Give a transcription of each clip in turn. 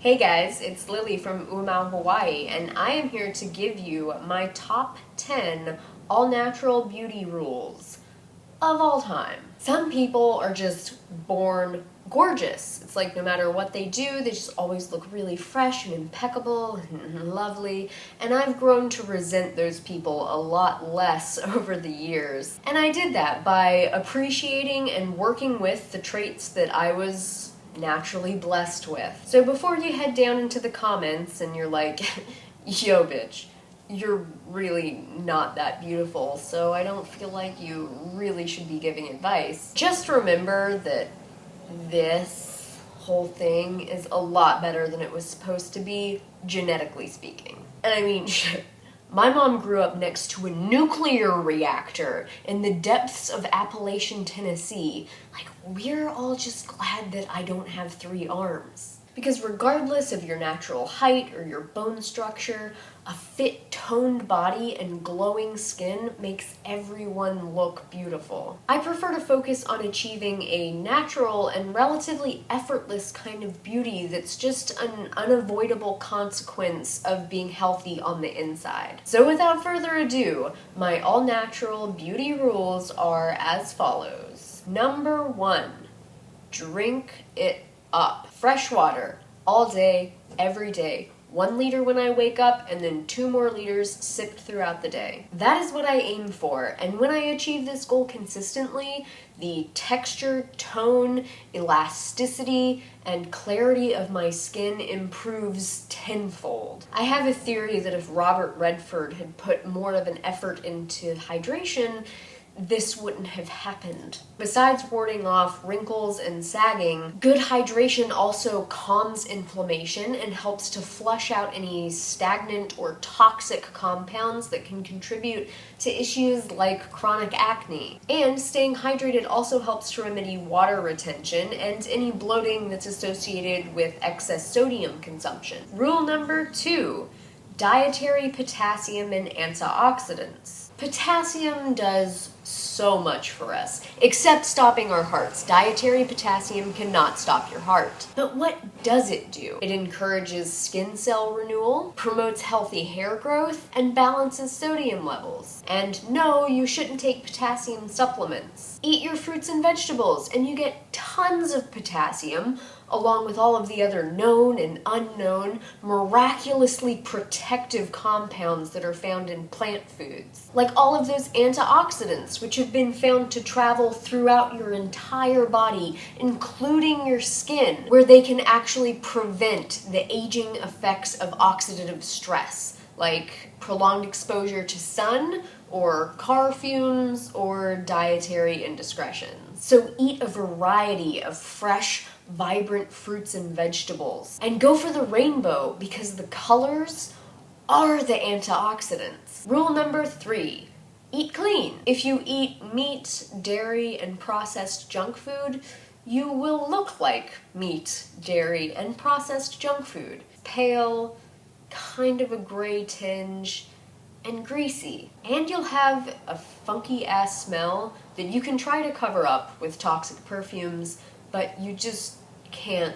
Hey guys, it's Lily from Umau, Hawaii, and I am here to give you my top 10 all-natural beauty rules of all time. Some people are just born gorgeous. It's like no matter what they do, they just always look really fresh and impeccable and lovely, and I've grown to resent those people a lot less over the years. And I did that by appreciating and working with the traits that I was naturally blessed with. So before you head down into the comments and you're like, yo bitch, you're really not that beautiful, so I don't feel like you really should be giving advice, just remember that this whole thing is a lot better than it was supposed to be, genetically speaking. And I mean, shit. My mom grew up next to a nuclear reactor in the depths of Appalachian, Tennessee. Like, we're all just glad that I don't have 3 arms. Because regardless of your natural height or your bone structure, a fit, toned body and glowing skin makes everyone look beautiful. I prefer to focus on achieving a natural and relatively effortless kind of beauty that's just an unavoidable consequence of being healthy on the inside. So without further ado, my all-natural beauty rules are as follows. Number 1, drink it up. Fresh water, all day, every day. 1 liter when I wake up, and then 2 more liters sipped throughout the day. That is what I aim for, and when I achieve this goal consistently, the texture, tone, elasticity, and clarity of my skin improves tenfold. I have a theory that if Robert Redford had put more of an effort into hydration, this wouldn't have happened. Besides warding off wrinkles and sagging, good hydration also calms inflammation and helps to flush out any stagnant or toxic compounds that can contribute to issues like chronic acne. And staying hydrated also helps to remedy water retention and any bloating that's associated with excess sodium consumption. Rule number 2, dietary potassium and antioxidants. Potassium does so much for us, except stopping our hearts. Dietary potassium cannot stop your heart. But what does it do? It encourages skin cell renewal, promotes healthy hair growth, and balances sodium levels. And no, you shouldn't take potassium supplements. Eat your fruits and vegetables, and you get tons of potassium, along with all of the other known and unknown, miraculously protective compounds that are found in plant foods. Like all of those antioxidants, which have been found to travel throughout your entire body, including your skin, where they can actually prevent the aging effects of oxidative stress, like prolonged exposure to sun, or car fumes, or dietary indiscretions. So eat a variety of fresh, vibrant fruits and vegetables. And go for the rainbow, because the colors are the antioxidants. Rule number 3, eat clean. If you eat meat, dairy, and processed junk food, you will look like meat, dairy, and processed junk food. Pale, kind of a gray tinge, and greasy. And you'll have a funky ass smell that you can try to cover up with toxic perfumes, but you just can't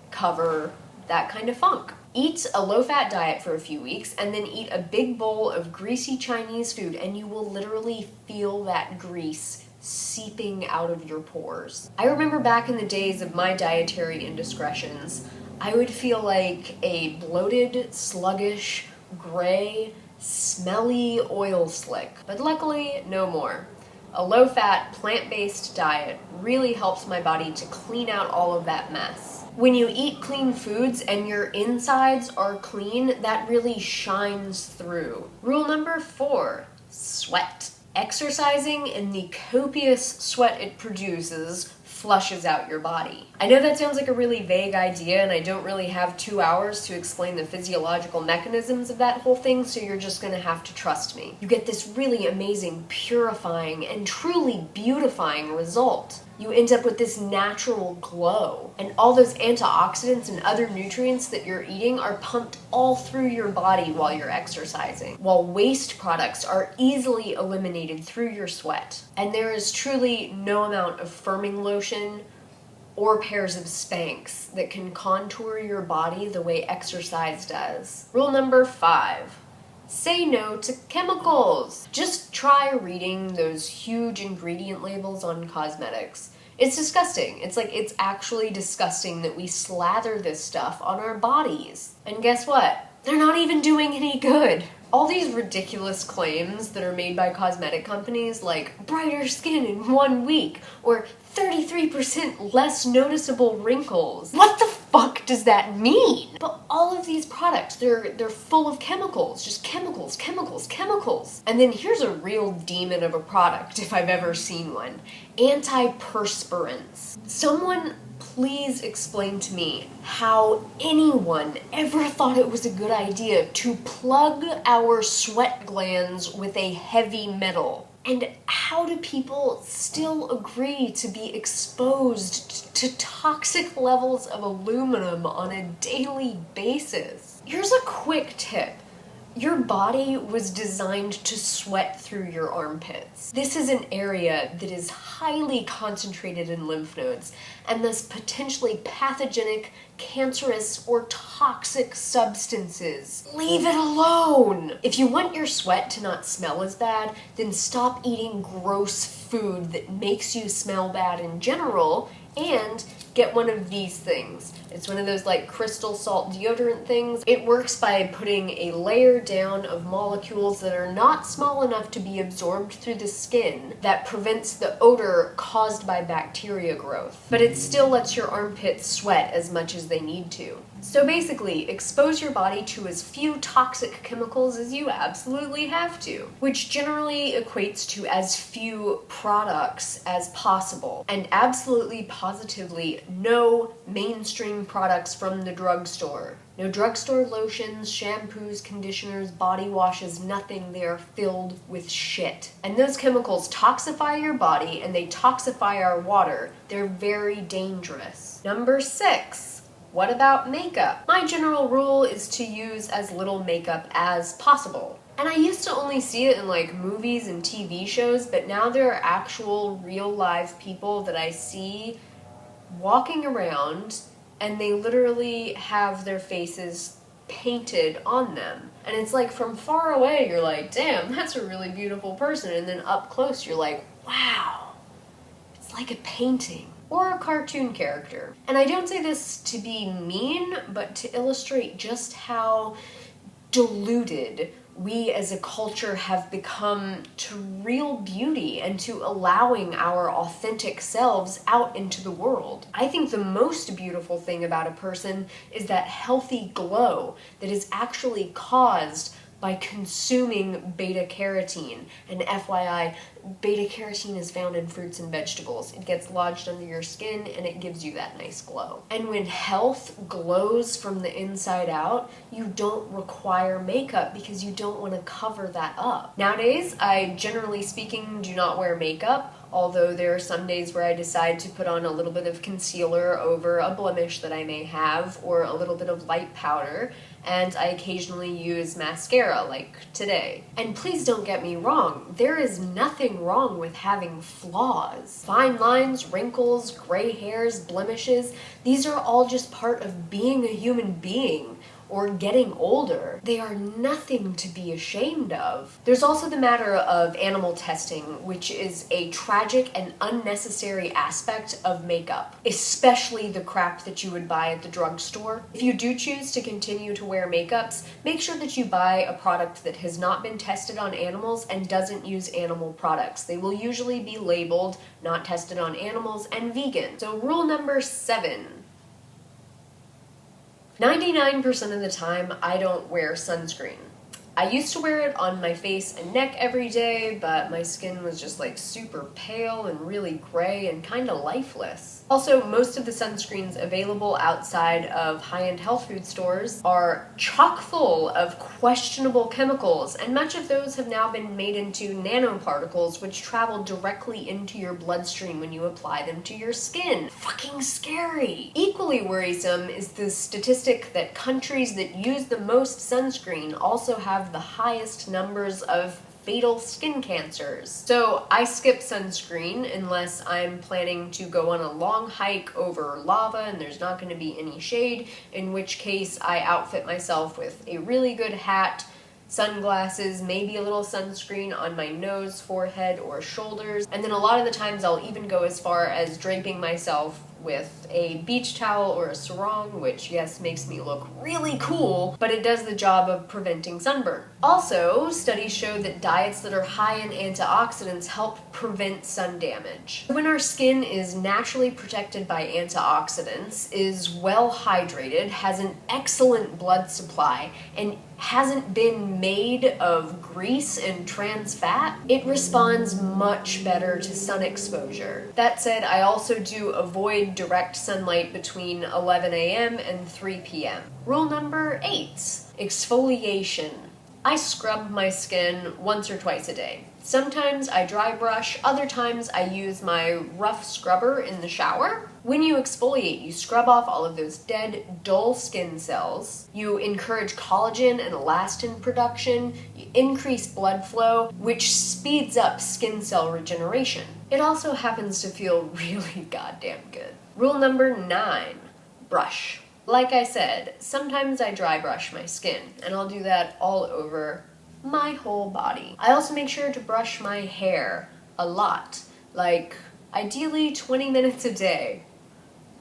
cover that kind of funk. Eat a low-fat diet for a few weeks and then eat a big bowl of greasy Chinese food, and you will literally feel that grease seeping out of your pores. I remember back in the days of my dietary indiscretions, I would feel like a bloated, sluggish, gray, smelly oil slick, but luckily no more. A low-fat, plant-based diet really helps my body to clean out all of that mess. When you eat clean foods and your insides are clean, that really shines through. Rule number 4, sweat. Exercising and the copious sweat it produces flushes out your body. I know that sounds like a really vague idea, and I don't really have 2 hours to explain the physiological mechanisms of that whole thing, so you're just gonna have to trust me. You get this really amazing, purifying, and truly beautifying result. You end up with this natural glow, and all those antioxidants and other nutrients that you're eating are pumped all through your body while you're exercising, while waste products are easily eliminated through your sweat. And there is truly no amount of firming lotion or pairs of Spanx that can contour your body the way exercise does. Rule number 5. Say no to chemicals. Just try reading those huge ingredient labels on cosmetics. It's disgusting. It's actually disgusting that we slather this stuff on our bodies. And guess what? They're not even doing any good. All these ridiculous claims that are made by cosmetic companies, like brighter skin in 1 week, or 33% less noticeable wrinkles. What the fuck does that mean? But all of these products, they're full of chemicals, just chemicals, chemicals, chemicals. And then here's a real demon of a product, if I've ever seen one. Antiperspirants. Someone please explain to me how anyone ever thought it was a good idea to plug our sweat glands with a heavy metal. And how do people still agree to be exposed to toxic levels of aluminum on a daily basis? Here's a quick tip. Your body was designed to sweat through your armpits. This is an area that is highly concentrated in lymph nodes and thus potentially pathogenic, cancerous, or toxic substances. Leave it alone! If you want your sweat to not smell as bad, then stop eating gross food that makes you smell bad in general, and get one of these things. It's one of those like crystal salt deodorant things. It works by putting a layer down of molecules that are not small enough to be absorbed through the skin that prevents the odor caused by bacteria growth. But it still lets your armpits sweat as much as they need to. So basically, expose your body to as few toxic chemicals as you absolutely have to, which generally equates to as few products as possible, and absolutely positively no mainstream products from the drugstore. No drugstore lotions, shampoos, conditioners, body washes, nothing. They are filled with shit. And those chemicals toxify your body and they toxify our water. They're very dangerous. Number 6. What about makeup? My general rule is to use as little makeup as possible. And I used to only see it in like movies and TV shows, but now there are actual real live people that I see walking around and they literally have their faces painted on them. And it's like from far away you're like, damn, that's a really beautiful person. And then up close you're like, wow, it's like a painting. Or a cartoon character. And I don't say this to be mean, but to illustrate just how deluded we as a culture have become to real beauty and to allowing our authentic selves out into the world. I think the most beautiful thing about a person is that healthy glow that is actually caused by consuming beta-carotene. And FYI, beta-carotene is found in fruits and vegetables. It gets lodged under your skin and it gives you that nice glow. And when health glows from the inside out, you don't require makeup because you don't want to cover that up. Nowadays, I generally speaking do not wear makeup, although there are some days where I decide to put on a little bit of concealer over a blemish that I may have, or a little bit of light powder, and I occasionally use mascara, like today. And please don't get me wrong, there is nothing wrong with having flaws. Fine lines, wrinkles, gray hairs, blemishes, these are all just part of being a human being or getting older. They are nothing to be ashamed of. There's also the matter of animal testing, which is a tragic and unnecessary aspect of makeup, especially the crap that you would buy at the drugstore. If you do choose to continue to wear makeups, make sure that you buy a product that has not been tested on animals and doesn't use animal products. They will usually be labeled not tested on animals and vegan. So rule number 7. 99% of the time, I don't wear sunscreen. I used to wear it on my face and neck every day, but my skin was just like super pale and really gray and kind of lifeless. Also, most of the sunscreens available outside of high-end health food stores are chock full of questionable chemicals, and much of those have now been made into nanoparticles which travel directly into your bloodstream when you apply them to your skin. Fucking scary! Equally worrisome is the statistic that countries that use the most sunscreen also have the highest numbers of fatal skin cancers. So I skip sunscreen unless I'm planning to go on a long hike over lava and there's not going to be any shade, in which case I outfit myself with a really good hat, sunglasses, maybe a little sunscreen on my nose, forehead, or shoulders. And then a lot of the times I'll even go as far as draping myself with a beach towel or a sarong, which, yes, makes me look really cool, but it does the job of preventing sunburn. Also, studies show that diets that are high in antioxidants help prevent sun damage. When our skin is naturally protected by antioxidants, is well hydrated, has an excellent blood supply, and hasn't been made of grease and trans fat, it responds much better to sun exposure. That said, I also do avoid direct sunlight between 11 a.m. and 3 p.m. Rule number 8, exfoliation. I scrub my skin once or twice a day. Sometimes I dry brush, other times I use my rough scrubber in the shower. When you exfoliate, you scrub off all of those dead, dull skin cells. You encourage collagen and elastin production. You increase blood flow, which speeds up skin cell regeneration. It also happens to feel really goddamn good. Rule number 9, brush. Like I said, sometimes I dry brush my skin, and I'll do that all over my whole body. I also make sure to brush my hair a lot, like ideally 20 minutes a day.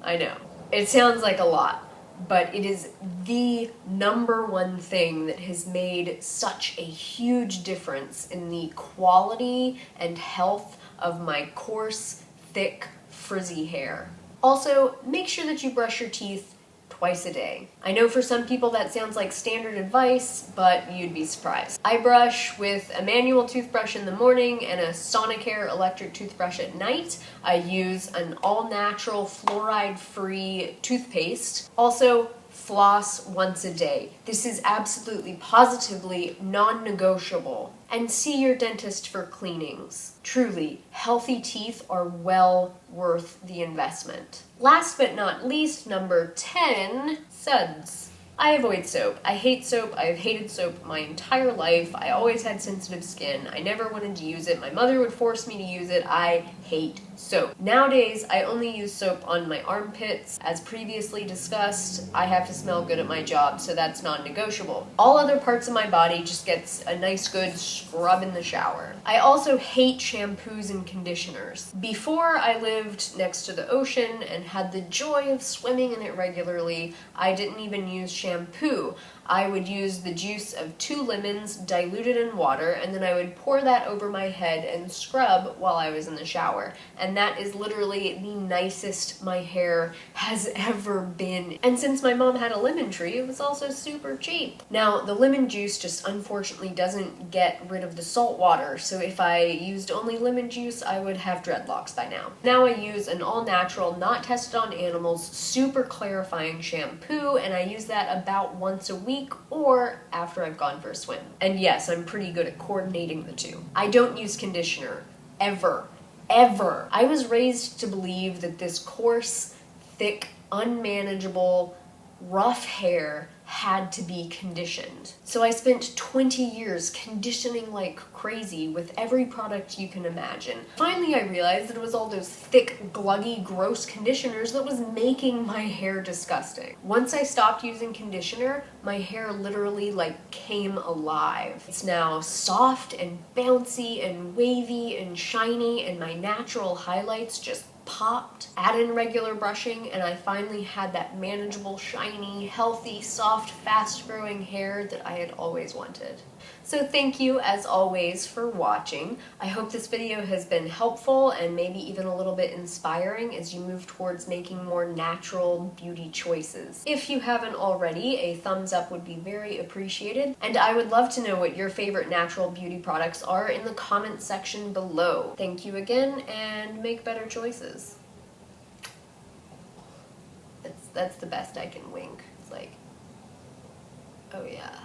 I know, it sounds like a lot, but it is the number one thing that has made such a huge difference in the quality and health of my coarse, thick, frizzy hair. Also, make sure that you brush your teeth twice a day. I know for some people that sounds like standard advice, but you'd be surprised. I brush with a manual toothbrush in the morning and a Sonicare electric toothbrush at night. I use an all-natural fluoride-free toothpaste. Also, floss once a day. This is absolutely, positively non-negotiable. And see your dentist for cleanings. Truly, healthy teeth are well worth the investment. Last but not least, number 10, suds. I avoid soap. I hate soap. I've hated soap my entire life. I always had sensitive skin. I never wanted to use it. My mother would force me to use it. I hate soap. Nowadays, I only use soap on my armpits. As previously discussed, I have to smell good at my job, so that's non-negotiable. All other parts of my body just gets a nice good scrub in the shower. I also hate shampoos and conditioners. Before I lived next to the ocean and had the joy of swimming in it regularly, I didn't even use shampoo. I would use the juice of 2 lemons diluted in water, and then I would pour that over my head and scrub while I was in the shower. And that is literally the nicest my hair has ever been. And since my mom had a lemon tree, it was also super cheap. Now, the lemon juice just unfortunately doesn't get rid of the salt water, so if I used only lemon juice, I would have dreadlocks by now. Now I use an all-natural, not tested on animals, super clarifying shampoo, and I use that about once a week or after I've gone for a swim. And yes, I'm pretty good at coordinating the two. I don't use conditioner, ever. Ever. I was raised to believe that this coarse, thick, unmanageable, rough hair had to be conditioned. So I spent 20 years conditioning like crazy with every product you can imagine. Finally, I realized that it was all those thick, gluggy, gross conditioners that was making my hair disgusting. Once I stopped using conditioner, my hair literally came alive. It's now soft and bouncy and wavy and shiny, and my natural highlights just popped. Add in regular brushing, and I finally had that manageable, shiny, healthy, soft, fast-growing hair that I had always wanted. So thank you, as always, for watching. I hope this video has been helpful and maybe even a little bit inspiring as you move towards making more natural beauty choices. If you haven't already, a thumbs up would be very appreciated, and I would love to know what your favorite natural beauty products are in the comments section below. Thank you again, and make better choices. That's the best I can wink. It's like, oh yeah.